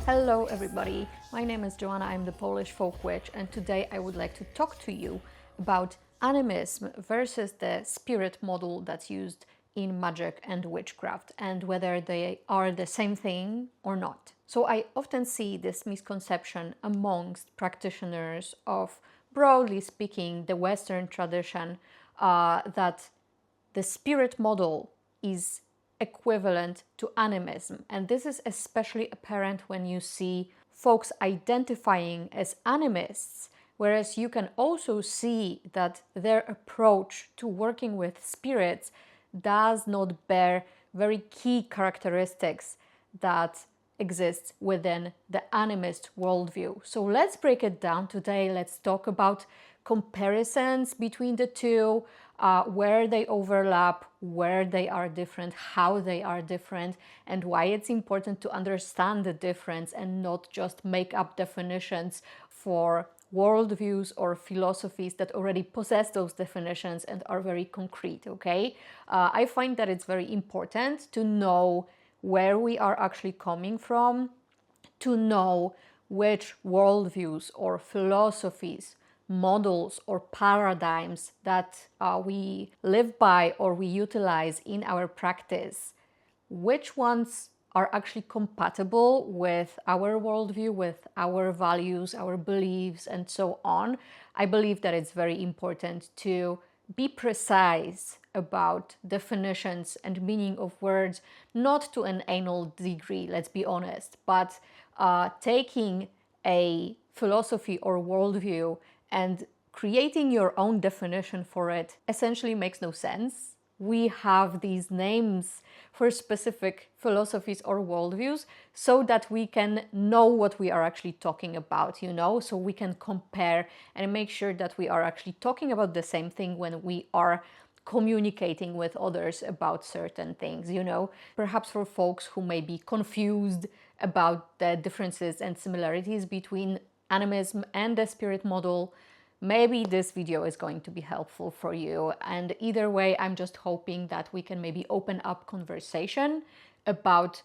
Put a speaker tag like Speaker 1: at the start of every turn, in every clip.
Speaker 1: Hello everybody, my name is Joanna, I'm the Polish folk witch, and today I would like to talk to you about animism versus the spirit model that's used in magic and witchcraft, and whether they are the same thing or not. So I often see this misconception amongst practitioners of, broadly speaking, the Western tradition, that the spirit model is equivalent to animism. And this is especially apparent when you see folks identifying as animists, whereas you can also see that their approach to working with spirits does not bear very key characteristics that exists within the animist worldview. So let's break it down today. Let's talk about comparisons between the two, where they overlap, where they are different, how they are different, and why it's important to understand the difference and not just make up definitions for worldviews or philosophies that already possess those definitions and are very concrete, okay? I find that it's very important to know where we are actually coming from, to know which worldviews or philosophies, models or paradigms that we live by or we utilize in our practice, which ones are actually compatible with our worldview, with our values, our beliefs, and so on. I believe that it's very important to be precise about definitions and meaning of words, not to an anal degree, let's be honest, but taking a philosophy or worldview and creating your own definition for it essentially makes no sense. We have these names for specific philosophies or worldviews so that we can know what we are actually talking about, so we can compare and make sure that we are actually talking about the same thing when we are communicating with others about certain things, Perhaps for folks who may be confused about the differences and similarities between animism and the spirit model, maybe this video is going to be helpful for you. And either way, I'm just hoping that we can maybe open up conversation about,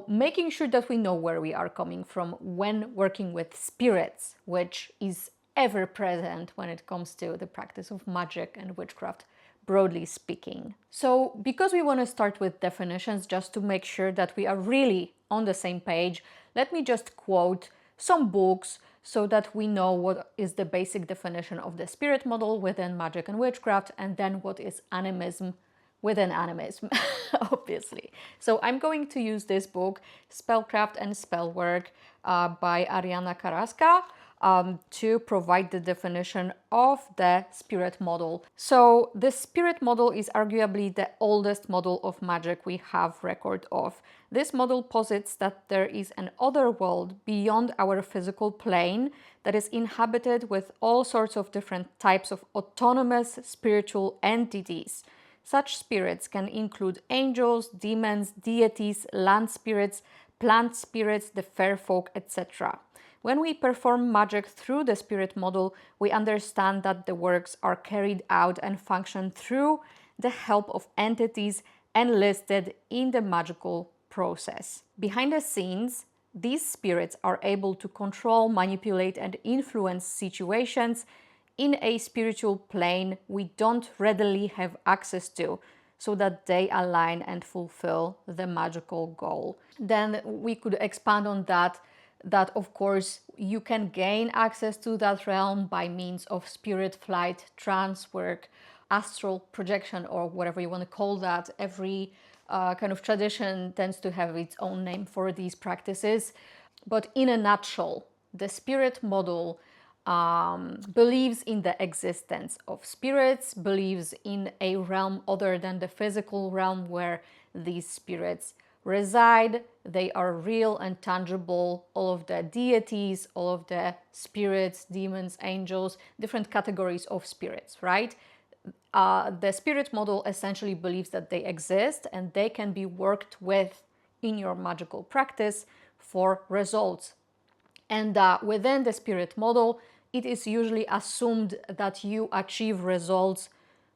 Speaker 1: making sure that we know where we are coming from when working with spirits, which is ever present when it comes to the practice of magic and witchcraft, broadly speaking. So because we want to start with definitions, just to make sure that we are really on the same page, let me just quote some books so that we know what is the basic definition of the spirit model within magic and witchcraft, and then what is animism within animism, obviously. So I'm going to use this book, Spellcraft and Spellwork by Ariana Carrasca, to provide the definition of the spirit model. So the spirit model is arguably the oldest model of magic we have record of. This model posits that there is an other world beyond our physical plane that is inhabited with all sorts of different types of autonomous spiritual entities. Such spirits can include angels, demons, deities, land spirits, plant spirits, the fair folk, etc. When we perform magic through the spirit model, we understand that the works are carried out and function through the help of entities enlisted in the magical process. Behind the scenes, these spirits are able to control, manipulate, and influence situations in a spiritual plane we don't readily have access to, so that they align and fulfill the magical goal. Then we could expand on that of course you can gain access to that realm by means of spirit flight, trance work, astral projection, or whatever you want to call that. Every kind of tradition tends to have its own name for these practices. But in a nutshell, the spirit model believes in the existence of spirits, believes in a realm other than the physical realm where these spirits reside. They are real and tangible. All of the deities, all of the spirits, demons, angels, different categories of spirits, right? The spirit model essentially believes that they exist and they can be worked with in your magical practice for results. And within the spirit model, it is usually assumed that you achieve results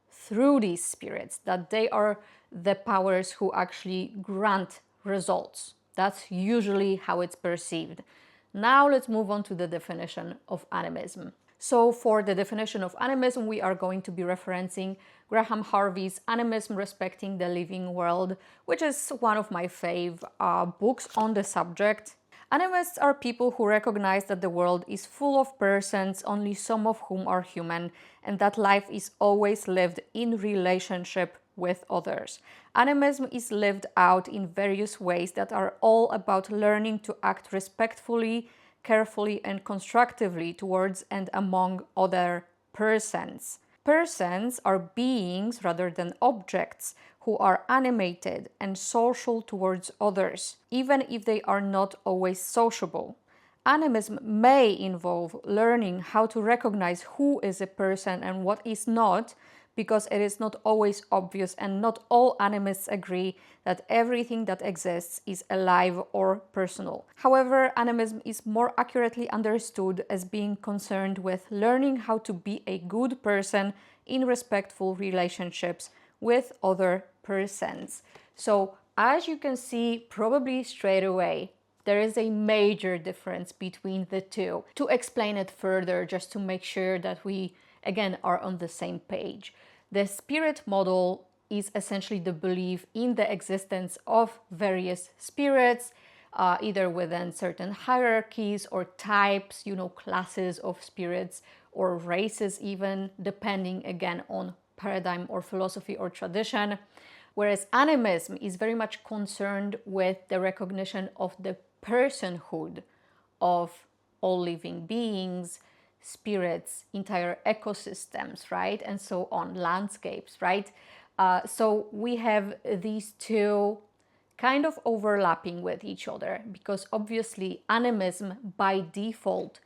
Speaker 1: through these spirits, that they are the powers who actually grant results. That's usually how it's perceived. Now let's move on to the definition of animism. So for the definition of animism, we are going to be referencing Graham Harvey's Animism Respecting the Living World, which is one of my fave books on the subject. Animists are people who recognize that the world is full of persons, only some of whom are human, and that life is always lived in relationship with others. Animism is lived out in various ways that are all about learning to act respectfully, carefully, and constructively towards and among other persons. Persons are beings rather than objects who are animated and social towards others, even if they are not always sociable. Animism may involve learning how to recognize who is a person and what is not, because it is not always obvious, and not all animists agree that everything that exists is alive or personal. However, animism is more accurately understood as being concerned with learning how to be a good person in respectful relationships with other persons. So, as you can see probably straight away, there is a major difference between the two. To explain it further, just to make sure that we again are on the same page. The spirit model is essentially the belief in the existence of various spirits, either within certain hierarchies or types, classes of spirits or races even, depending again on paradigm or philosophy or tradition. Whereas animism is very much concerned with the recognition of the personhood of all living beings, spirits, entire ecosystems, right? And so on, landscapes, right? So we have these two kind of overlapping with each other, because obviously animism by default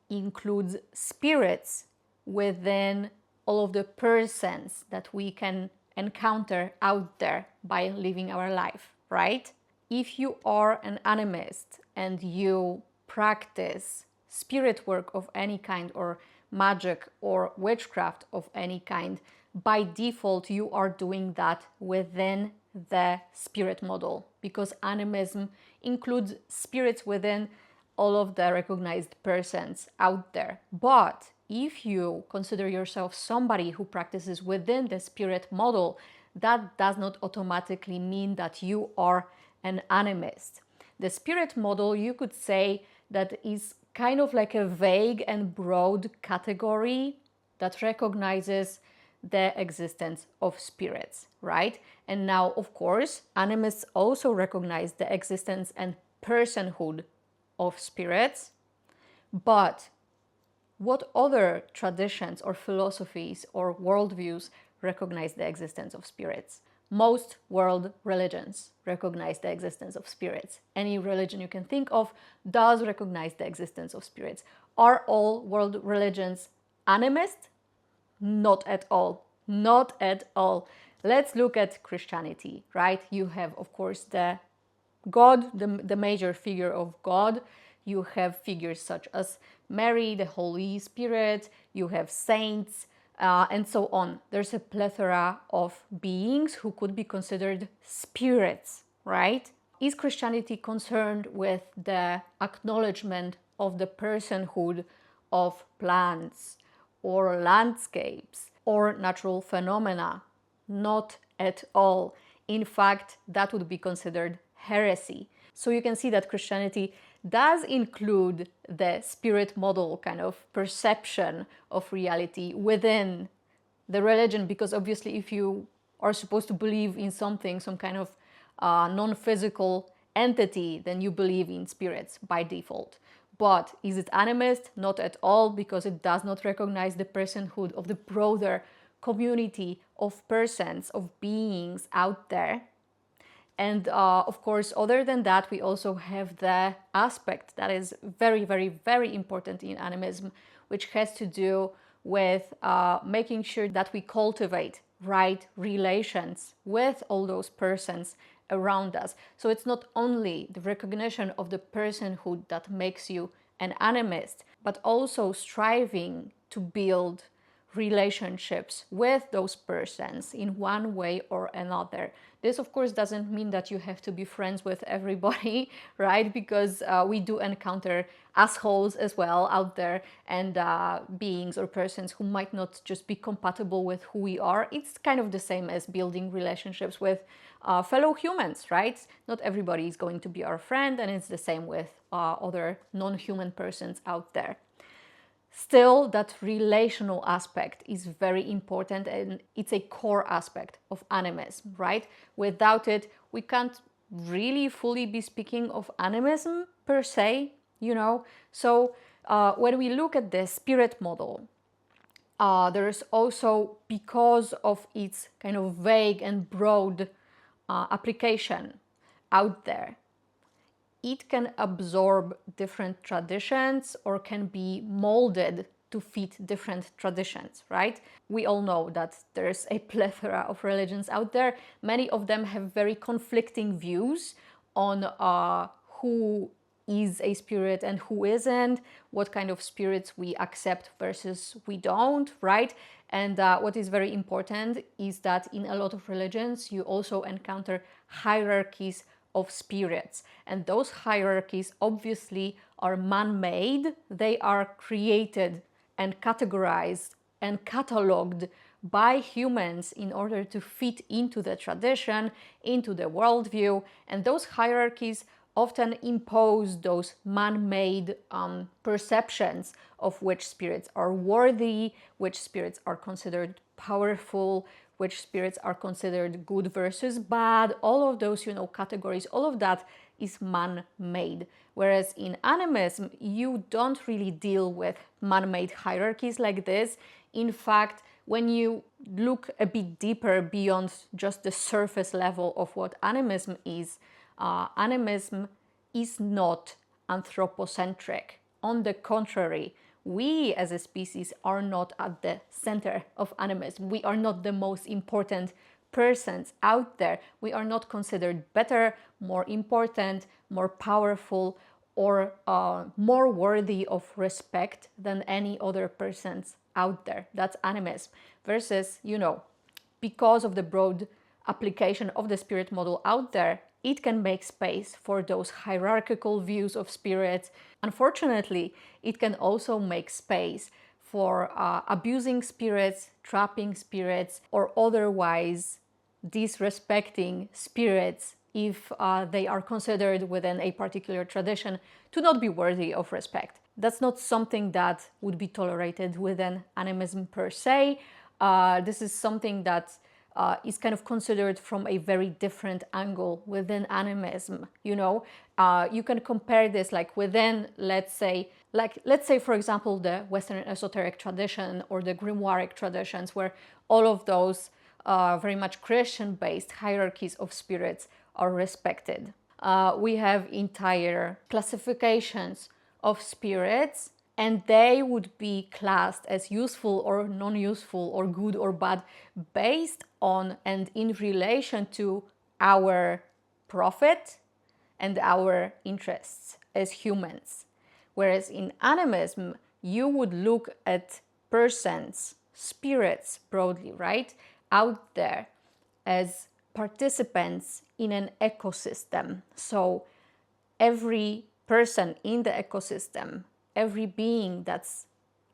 Speaker 1: includes spirits within all of the persons that we can encounter out there by living our life, right? If you are an animist and you practice spirit work of any kind or magic or witchcraft of any kind, by default you are doing that within the spirit model, because animism includes spirits within all of the recognized persons out there. But if you consider yourself somebody who practices within the spirit model, that does not automatically mean that you are an animist. The spirit model, you could say, that is kind of like a vague and broad category that recognizes the existence of spirits, right? And now, of course, animists also recognize the existence and personhood of spirits, but what other traditions or philosophies or worldviews recognize the existence of spirits? Most world religions recognize the existence of spirits. Any religion you can think of does recognize the existence of spirits. Are all world religions animist? Not at all. Not at all. Let's look at Christianity, right? You have, of course, the God, the major figure of God. You have figures such as Mary, the Holy Spirit. You have saints, and so on. There's a plethora of beings who could be considered spirits, right? Is Christianity concerned with the acknowledgement of the personhood of plants or landscapes or natural phenomena? Not at all. In fact, that would be considered heresy. So you can see that Christianity does include the spirit model kind of perception of reality within the religion, because obviously if you are supposed to believe in something, some kind of non-physical entity, then you believe in spirits by default. But is it animist? Not at all, because it does not recognize the personhood of the broader community of persons, of beings out there. And of course, other than that, we also have the aspect that is very, very, very important in animism, which has to do with making sure that we cultivate right relations with all those persons around us. So it's not only the recognition of the personhood that makes you an animist, but also striving to build relationships with those persons in one way or another. This, of course, doesn't mean that you have to be friends with everybody, right? Because we do encounter assholes as well out there, and beings or persons who might not just be compatible with who we are. It's kind of the same as building relationships with fellow humans, right? Not everybody is going to be our friend, and it's the same with other non-human persons out there. Still, that relational aspect is very important, and it's a core aspect of animism, right? Without it, we can't really fully be speaking of animism per se, you know? So when we look at the spirit model, there's also, because of its kind of vague and broad application out there, it can absorb different traditions or can be molded to fit different traditions, right? We all know that there's a plethora of religions out there. Many of them have very conflicting views on who is a spirit and who isn't, what kind of spirits we accept versus we don't, right? And what is very important is that in a lot of religions, you also encounter hierarchies of spirits. And those hierarchies obviously are man-made. They are created and categorized and cataloged by humans in order to fit into the tradition, into the worldview. And those hierarchies often impose those man-made perceptions of which spirits are worthy, which spirits are considered powerful, which spirits are considered good versus bad. All of those, categories, all of that is man-made. Whereas in animism, you don't really deal with man-made hierarchies like this. In fact, when you look a bit deeper beyond just the surface level of what animism is not anthropocentric. On the contrary, we as a species are not at the center of animism. We are not the most important persons out there. We are not considered better, more important, more powerful, or more worthy of respect than any other persons out there. That's animism. Versus, because of the broad application of the spirit model out there, it can make space for those hierarchical views of spirits. Unfortunately, it can also make space for abusing spirits, trapping spirits, or otherwise disrespecting spirits if they are considered within a particular tradition to not be worthy of respect. That's not something that would be tolerated within animism per se. This is something that is kind of considered from a very different angle within animism. You can compare this like within, let's say for example, the Western esoteric tradition or the grimoire traditions, where all of those very much Christian-based hierarchies of spirits are respected. We have entire classifications of spirits, and they would be classed as useful or non-useful or good or bad based on and in relation to our profit and our interests as humans. Whereas in animism, you would look at persons, spirits broadly, right, out there as participants in an ecosystem. So every person in the ecosystem, every being that's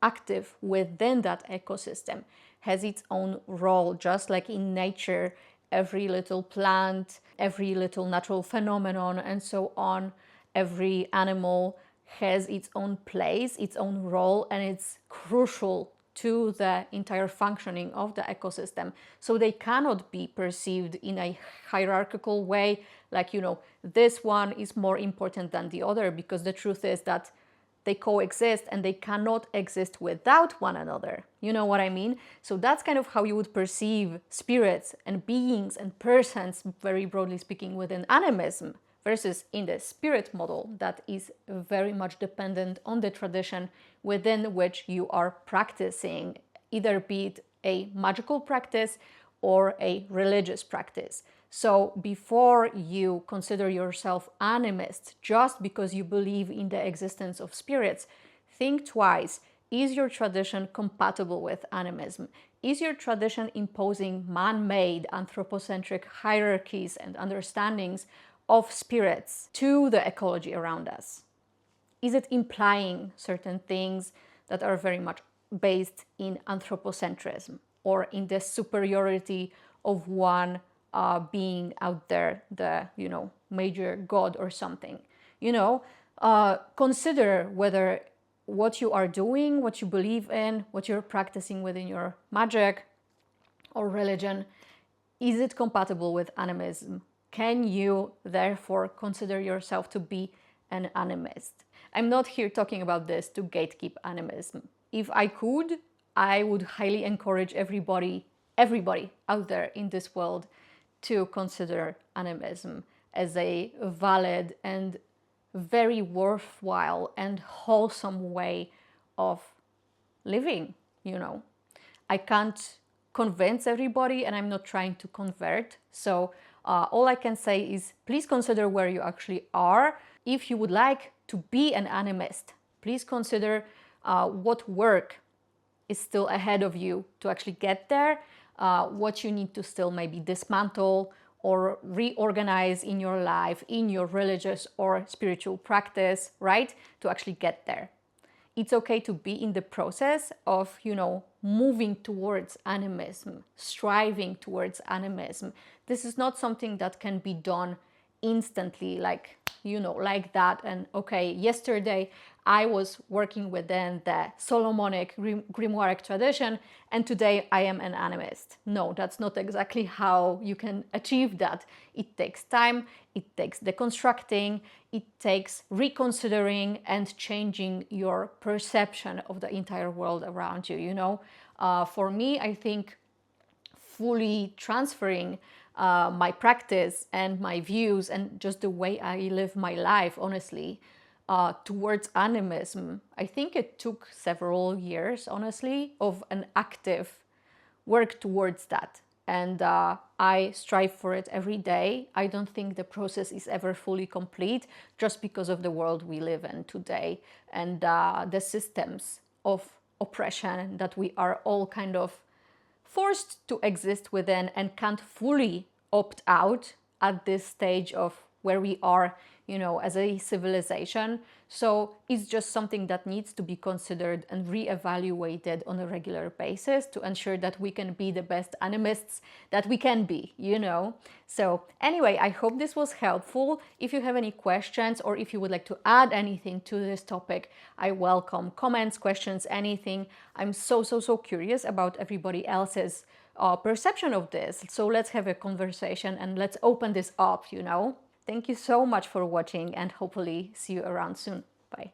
Speaker 1: active within that ecosystem has its own role, just like in nature, every little plant, every little natural phenomenon, and so on, every animal has its own place, its own role, and it's crucial to the entire functioning of the ecosystem. So they cannot be perceived in a hierarchical way, like, this one is more important than the other, because the truth is that they coexist and they cannot exist without one another. You know what I mean? So that's kind of how you would perceive spirits and beings and persons, very broadly speaking, within animism, versus in the spirit model that is very much dependent on the tradition within which you are practicing, either be it a magical practice or a religious practice. So before you consider yourself animist just because you believe in the existence of spirits, think twice Is your tradition compatible with animism? Is your tradition imposing man-made anthropocentric hierarchies and understandings of spirits to the ecology around us? Is it implying certain things that are very much based in anthropocentrism or in the superiority of one being out there, the, major god or something? Consider whether what you are doing, what you believe in, what you're practicing within your magic or religion, is it compatible with animism? Can you therefore consider yourself to be an animist? I'm not here talking about this to gatekeep animism. If I could, I would highly encourage everybody out there in this world to consider animism as a valid and very worthwhile and wholesome way of living. I can't convince everybody, and I'm not trying to convert. So all I can say is please consider where you actually are. If you would like to be an animist, please consider what work is still ahead of you to actually get there, what you need to still maybe dismantle or reorganize in your life, in your religious or spiritual practice, right? To actually get there. It's okay to be in the process of, moving towards animism, striving towards animism. This is not something that can be done instantly, like that. And okay, yesterday I was working within the Solomonic grimoire tradition, and today I am an animist. No, that's not exactly how you can achieve that. It takes time, it takes deconstructing, it takes reconsidering and changing your perception of the entire world around you. For me, I think fully transferring my practice and my views and just the way I live my life, honestly, towards animism, I think it took several years, honestly, of an active work towards that. And I strive for it every day. I don't think the process is ever fully complete just because of the world we live in today and the systems of oppression that we are all kind of forced to exist within and can't fully opt out at this stage of where we are, as a civilization. So it's just something that needs to be considered and reevaluated on a regular basis to ensure that we can be the best animists that we can be. So anyway, I hope this was helpful. If you have any questions or if you would like to add anything to this topic, I welcome comments, questions, anything. I'm so curious about everybody else's perception of this. So let's have a conversation and let's open this up. Thank you so much for watching, and hopefully see you around soon. Bye.